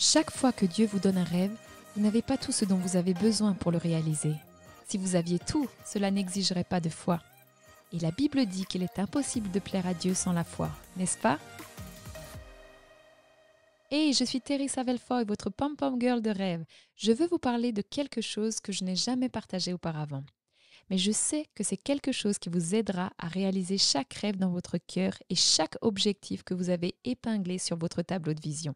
Chaque fois que Dieu vous donne un rêve, vous n'avez pas tout ce dont vous avez besoin pour le réaliser. Si vous aviez tout, cela n'exigerait pas de foi. Et la Bible dit qu'il est impossible de plaire à Dieu sans la foi, n'est-ce pas? Hey, je suis Teresa Velfoy, votre pom-pom girl de rêve. Je veux vous parler de quelque chose que je n'ai jamais partagé auparavant. Mais je sais que c'est quelque chose qui vous aidera à réaliser chaque rêve dans votre cœur et chaque objectif que vous avez épinglé sur votre tableau de vision.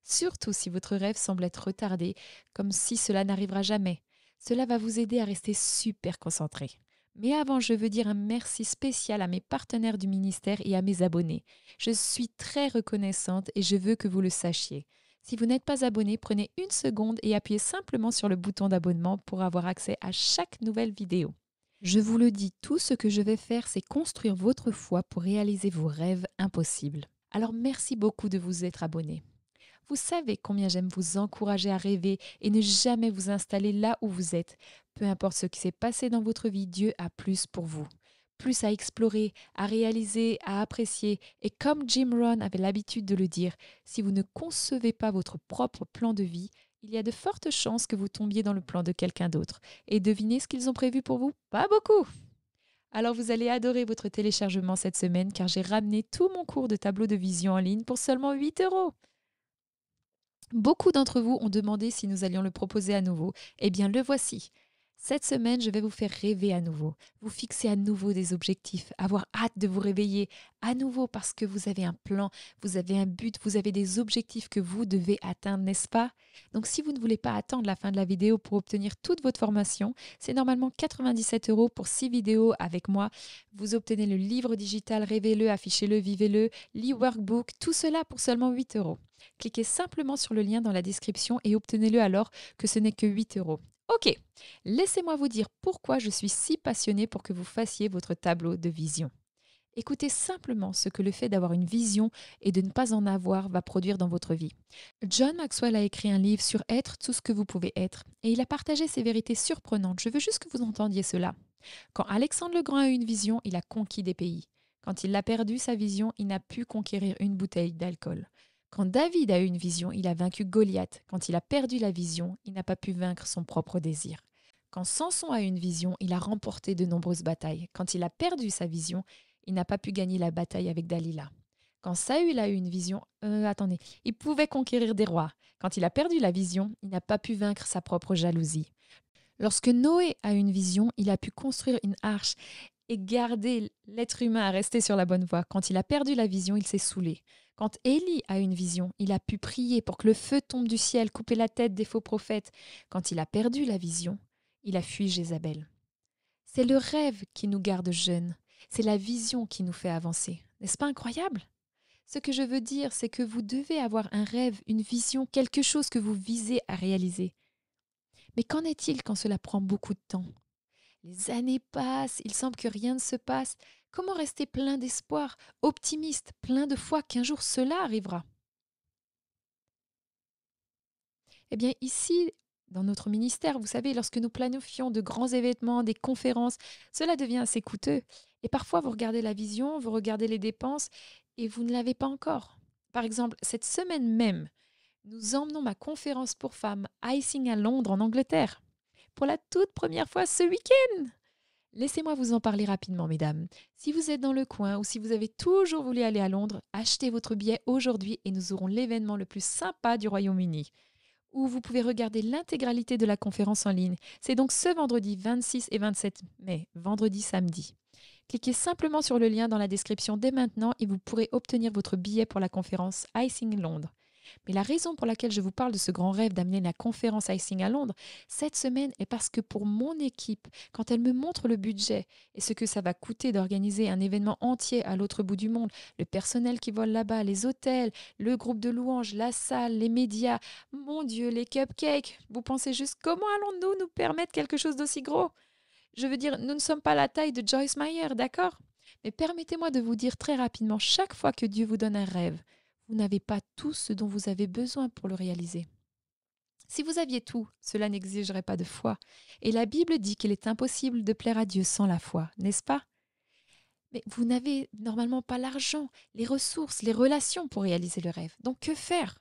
Surtout si votre rêve semble être retardé, comme si cela n'arrivera jamais. Cela va vous aider à rester super concentré. Mais avant, je veux dire un merci spécial à mes partenaires du ministère et à mes abonnés. Je suis très reconnaissante et je veux que vous le sachiez. Si vous n'êtes pas abonné, prenez une seconde et appuyez simplement sur le bouton d'abonnement pour avoir accès à chaque nouvelle vidéo. Je vous le dis, tout ce que je vais faire, c'est construire votre foi pour réaliser vos rêves impossibles. Alors merci beaucoup de vous être abonné. Vous savez combien j'aime vous encourager à rêver et ne jamais vous installer là où vous êtes. Peu importe ce qui s'est passé dans votre vie, Dieu a plus pour vous. Plus à explorer, à réaliser, à apprécier. Et comme Jim Rohn avait l'habitude de le dire, si vous ne concevez pas votre propre plan de vie, il y a de fortes chances que vous tombiez dans le plan de quelqu'un d'autre. Et devinez ce qu'ils ont prévu pour vous? Pas beaucoup! Alors vous allez adorer votre téléchargement cette semaine car j'ai ramené tout mon cours de tableau de vision en ligne pour seulement 8 €. Beaucoup d'entre vous ont demandé si nous allions le proposer à nouveau. Eh bien, le voici. Cette semaine, je vais vous faire rêver à nouveau, vous fixer à nouveau des objectifs, avoir hâte de vous réveiller à nouveau parce que vous avez un plan, vous avez un but, vous avez des objectifs que vous devez atteindre, n'est-ce pas? Donc, si vous ne voulez pas attendre la fin de la vidéo pour obtenir toute votre formation, c'est normalement 97 € pour 6 vidéos avec moi. Vous obtenez le livre digital Rêvez-le, affichez-le, vivez-le, l'e-workbook, tout cela pour seulement 8 €. Cliquez simplement sur le lien dans la description et obtenez-le alors que ce n'est que 8 €. Ok, laissez-moi vous dire pourquoi je suis si passionnée pour que vous fassiez votre tableau de vision. Écoutez simplement ce que le fait d'avoir une vision et de ne pas en avoir va produire dans votre vie. John Maxwell a écrit un livre sur être tout ce que vous pouvez être et il a partagé ses vérités surprenantes. Je veux juste que vous entendiez cela. Quand Alexandre le Grand a eu une vision, il a conquis des pays. Quand il a perdu sa vision, il n'a pu conquérir une bouteille d'alcool. Quand David a eu une vision, il a vaincu Goliath. Quand il a perdu la vision, il n'a pas pu vaincre son propre désir. Quand Samson a eu une vision, il a remporté de nombreuses batailles. Quand il a perdu sa vision, il n'a pas pu gagner la bataille avec Dalila. Quand Saül a eu une vision, il pouvait conquérir des rois. Quand il a perdu la vision, il n'a pas pu vaincre sa propre jalousie. Lorsque Noé a eu une vision, il a pu construire une arche et garder l'être humain à rester sur la bonne voie. Quand il a perdu la vision, il s'est saoulé. Quand Élie a une vision, il a pu prier pour que le feu tombe du ciel, couper la tête des faux prophètes. Quand il a perdu la vision, il a fui Jézabel. C'est le rêve qui nous garde jeunes. C'est la vision qui nous fait avancer. N'est-ce pas incroyable? Ce que je veux dire, c'est que vous devez avoir un rêve, une vision, quelque chose que vous visez à réaliser. Mais qu'en est-il quand cela prend beaucoup de temps? Les années passent, il semble que rien ne se passe. Comment rester plein d'espoir, optimiste, plein de foi qu'un jour cela arrivera? Eh bien ici, dans notre ministère, vous savez, lorsque nous planifions de grands événements, des conférences, cela devient assez coûteux. Et parfois, vous regardez la vision, vous regardez les dépenses et vous ne l'avez pas encore. Par exemple, cette semaine même, nous emmenons ma conférence pour femmes Icing à Londres, en Angleterre, pour la toute première fois ce week-end. Laissez-moi vous en parler rapidement, mesdames. Si vous êtes dans le coin ou si vous avez toujours voulu aller à Londres, achetez votre billet aujourd'hui et nous aurons l'événement le plus sympa du Royaume-Uni, où vous pouvez regarder l'intégralité de la conférence en ligne. C'est donc ce vendredi 26 et 27 mai, vendredi samedi. Cliquez simplement sur le lien dans la description dès maintenant et vous pourrez obtenir votre billet pour la conférence Icing Londres. Mais la raison pour laquelle je vous parle de ce grand rêve d'amener la conférence Icing à Londres cette semaine est parce que pour mon équipe, quand elle me montre le budget et ce que ça va coûter d'organiser un événement entier à l'autre bout du monde, le personnel qui vole là-bas, les hôtels, le groupe de louanges, la salle, les médias, mon Dieu, les cupcakes, vous pensez juste comment allons-nous nous permettre quelque chose d'aussi gros? Je veux dire, nous ne sommes pas la taille de Joyce Meyer, d'accord? Mais permettez-moi de vous dire très rapidement, chaque fois que Dieu vous donne un rêve, vous n'avez pas tout ce dont vous avez besoin pour le réaliser. Si vous aviez tout, cela n'exigerait pas de foi. Et la Bible dit qu'il est impossible de plaire à Dieu sans la foi, n'est-ce pas? Mais vous n'avez normalement pas l'argent, les ressources, les relations pour réaliser le rêve. Donc que faire?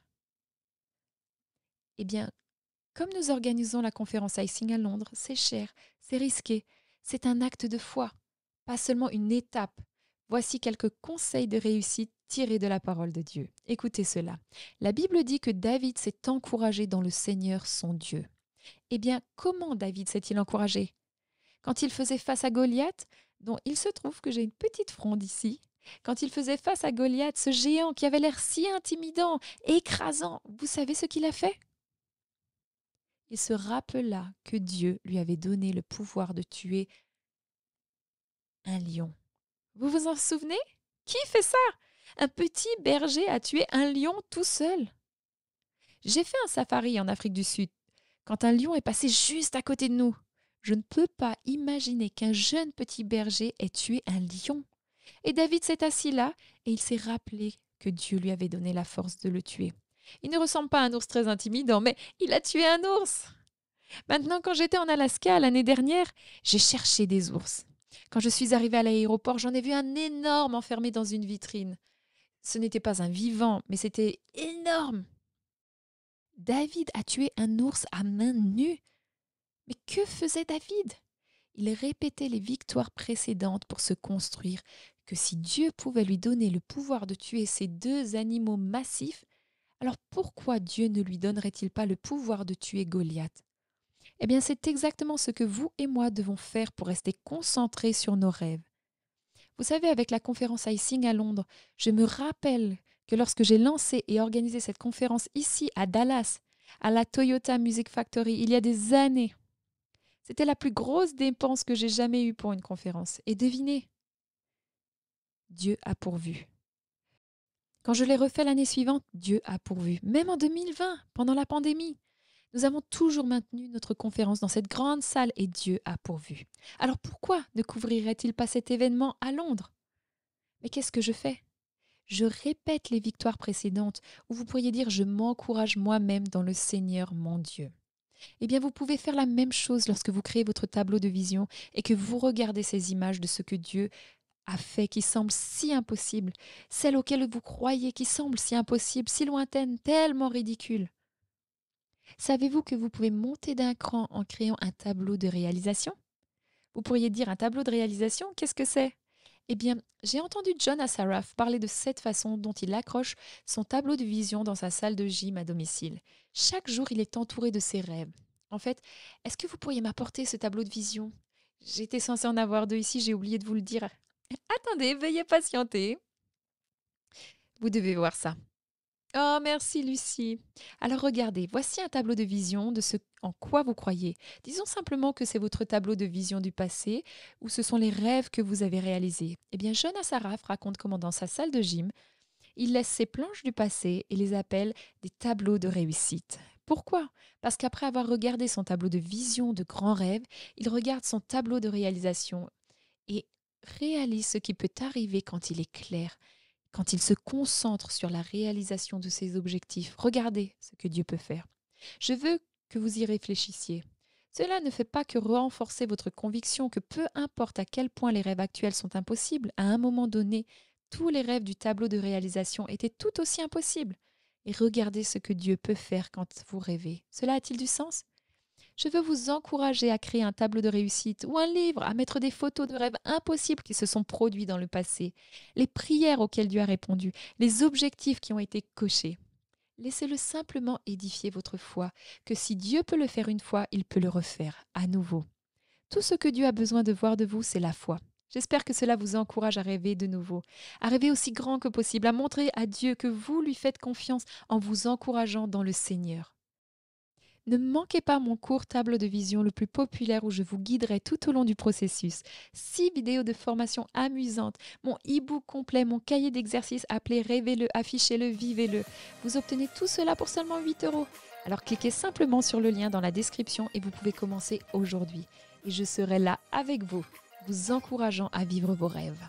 Eh bien, comme nous organisons la conférence Icing à Londres, c'est cher, c'est risqué, c'est un acte de foi, pas seulement une étape. Voici quelques conseils de réussite tirés de la parole de Dieu. Écoutez cela. La Bible dit que David s'est encouragé dans le Seigneur son Dieu. Eh bien, comment David s'est-il encouragé? Quand il faisait face à Goliath, dont il se trouve que j'ai une petite fronde ici, quand il faisait face à Goliath, ce géant qui avait l'air si intimidant, écrasant, vous savez ce qu'il a fait? Il se rappela que Dieu lui avait donné le pouvoir de tuer un lion. Vous vous en souvenez? Qui fait ça? Un petit berger a tué un lion tout seul. J'ai fait un safari en Afrique du Sud, quand un lion est passé juste à côté de nous. Je ne peux pas imaginer qu'un jeune petit berger ait tué un lion. Et David s'est assis là et il s'est rappelé que Dieu lui avait donné la force de le tuer. Il ne ressemble pas à un ours très intimidant, mais il a tué un ours. Maintenant, quand j'étais en Alaska l'année dernière, j'ai cherché des ours. Quand je suis arrivée à l'aéroport, j'en ai vu un énorme enfermé dans une vitrine. Ce n'était pas un vivant, mais c'était énorme. David a tué un ours à main nue. Mais que faisait David? Il répétait les victoires précédentes pour se construire que si Dieu pouvait lui donner le pouvoir de tuer ces deux animaux massifs, alors pourquoi Dieu ne lui donnerait-il pas le pouvoir de tuer Goliath? Eh bien, c'est exactement ce que vous et moi devons faire pour rester concentrés sur nos rêves. Vous savez, avec la conférence Icing à Londres, je me rappelle que lorsque j'ai lancé et organisé cette conférence ici à Dallas, à la Toyota Music Factory, il y a des années, c'était la plus grosse dépense que j'ai jamais eue pour une conférence. Et devinez, Dieu a pourvu. Quand je l'ai refait l'année suivante, Dieu a pourvu. Même en 2020, pendant la pandémie, nous avons toujours maintenu notre conférence dans cette grande salle et Dieu a pourvu. Alors pourquoi ne couvrirait-il pas cet événement à Londres? Mais qu'est-ce que je fais? Je répète les victoires précédentes, ou vous pourriez dire je m'encourage moi-même dans le Seigneur mon Dieu. Eh bien, vous pouvez faire la même chose lorsque vous créez votre tableau de vision et que vous regardez ces images de ce que Dieu a fait qui semblent si impossibles, celles auxquelles vous croyez qui semblent si impossibles, si lointaines, tellement ridicules. Savez-vous que vous pouvez monter d'un cran en créant un tableau de réalisation? Vous pourriez dire un tableau de réalisation, qu'est-ce que c'est? Eh bien, j'ai entendu John Assaraf parler de cette façon dont il accroche son tableau de vision dans sa salle de gym à domicile. Chaque jour, il est entouré de ses rêves. En fait, est-ce que vous pourriez m'apporter ce tableau de vision? J'étais censée en avoir deux ici, j'ai oublié de vous le dire. Attendez, veuillez patienter. Vous devez voir ça. Oh, merci Lucie. Alors regardez, voici un tableau de vision de ce en quoi vous croyez. Disons simplement que c'est votre tableau de vision du passé ou ce sont les rêves que vous avez réalisés. Eh bien, Jonas Saraf raconte comment dans sa salle de gym, il laisse ses planches du passé et les appelle des tableaux de réussite. Pourquoi? Parce qu'après avoir regardé son tableau de vision de grands rêves, il regarde son tableau de réalisation et réalise ce qui peut arriver quand il est clair, quand il se concentre sur la réalisation de ses objectifs. Regardez ce que Dieu peut faire. Je veux que vous y réfléchissiez. Cela ne fait pas que renforcer votre conviction que peu importe à quel point les rêves actuels sont impossibles, à un moment donné, tous les rêves du tableau de réalisation étaient tout aussi impossibles. Et regardez ce que Dieu peut faire quand vous rêvez. Cela a-t-il du sens? Je veux vous encourager à créer un tableau de réussite ou un livre, à mettre des photos de rêves impossibles qui se sont produits dans le passé, les prières auxquelles Dieu a répondu, les objectifs qui ont été cochés. Laissez-le simplement édifier votre foi, que si Dieu peut le faire une fois, il peut le refaire à nouveau. Tout ce que Dieu a besoin de voir de vous, c'est la foi. J'espère que cela vous encourage à rêver de nouveau, à rêver aussi grand que possible, à montrer à Dieu que vous lui faites confiance en vous encourageant dans le Seigneur. Ne manquez pas mon cours Table de vision le plus populaire où je vous guiderai tout au long du processus. 6 vidéos de formation amusantes, mon e-book complet, mon cahier d'exercices appelé Rêvez-le, affichez-le, vivez-le. Vous obtenez tout cela pour seulement 8 €. Alors cliquez simplement sur le lien dans la description et vous pouvez commencer aujourd'hui. Et je serai là avec vous, vous encourageant à vivre vos rêves.